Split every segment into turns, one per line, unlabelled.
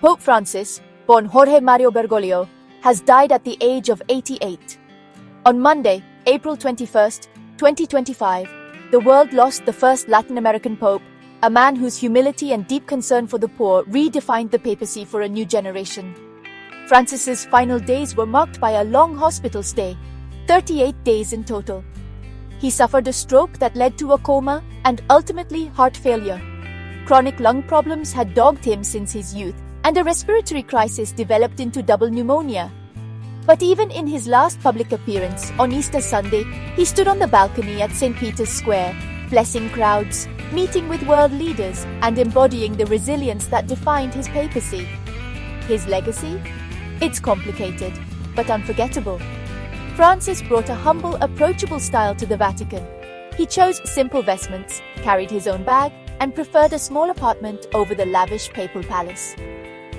Pope Francis, born Jorge Mario Bergoglio, has died at the age of 88. On Monday, April 21, 2025, the world lost the first Latin American pope, a man whose humility and deep concern for the poor redefined the papacy for a new generation. Francis's final days were marked by a long hospital stay, 38 days in total. He suffered a stroke that led to a coma and ultimately heart failure. Chronic lung problems had dogged him since his youth, and a respiratory crisis developed into double pneumonia. But even in his last public appearance on Easter Sunday, he stood on the balcony at St. Peter's Square, blessing crowds, meeting with world leaders, and embodying the resilience that defined his papacy. His legacy? It's complicated, but unforgettable. Francis brought a humble, approachable style to the Vatican. He chose simple vestments, carried his own bag, and preferred a small apartment over the lavish papal palace.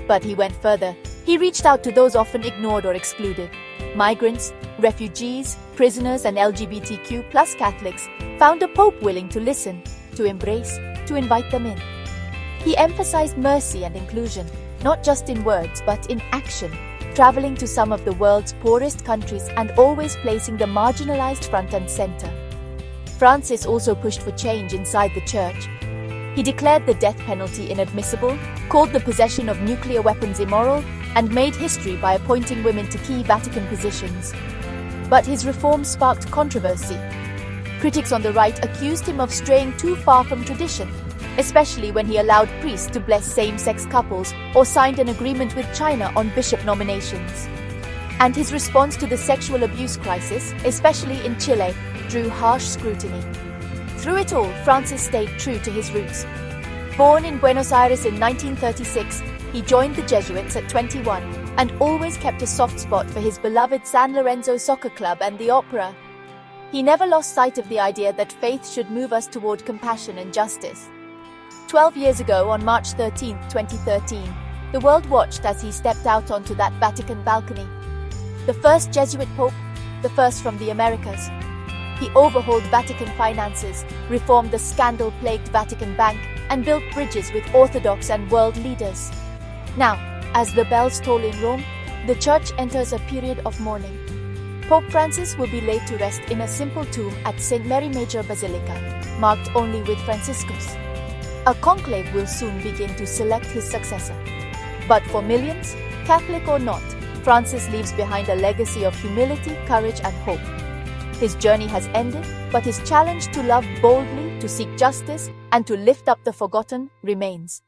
But he went further. He reached out to those often ignored or excluded. Migrants, refugees, prisoners, and LGBTQ+ Catholics found a pope willing to listen, to embrace, to invite them in. He emphasized mercy and inclusion, not just in words but in action, traveling to some of the world's poorest countries and always placing the marginalized front and center. Francis also pushed for change inside the church. He declared the death penalty inadmissible, called the possession of nuclear weapons immoral, and made history by appointing women to key Vatican positions. But his reforms sparked controversy. Critics on the right accused him of straying too far from tradition, especially when he allowed priests to bless same-sex couples or signed an agreement with China on bishop nominations. And his response to the sexual abuse crisis, especially in Chile, drew harsh scrutiny. Through it all, Francis stayed true to his roots. Born in Buenos Aires in 1936, he joined the Jesuits at 21 and always kept a soft spot for his beloved San Lorenzo soccer club and the opera. He never lost sight of the idea that faith should move us toward compassion and justice. 12 years ago, on March 13, 2013, the world watched as he stepped out onto that Vatican balcony. The first Jesuit pope, the first from the Americas. He overhauled Vatican finances, reformed the scandal-plagued Vatican Bank, and built bridges with Orthodox and world leaders. Now, as the bells toll in Rome, the Church enters a period of mourning. Pope Francis will be laid to rest in a simple tomb at St. Mary Major Basilica, marked only with Franciscus. A conclave will soon begin to select his successor. But for millions, Catholic or not, Francis leaves behind a legacy of humility, courage, and hope. His journey has ended, but his challenge to love boldly, to seek justice, and to lift up the forgotten remains.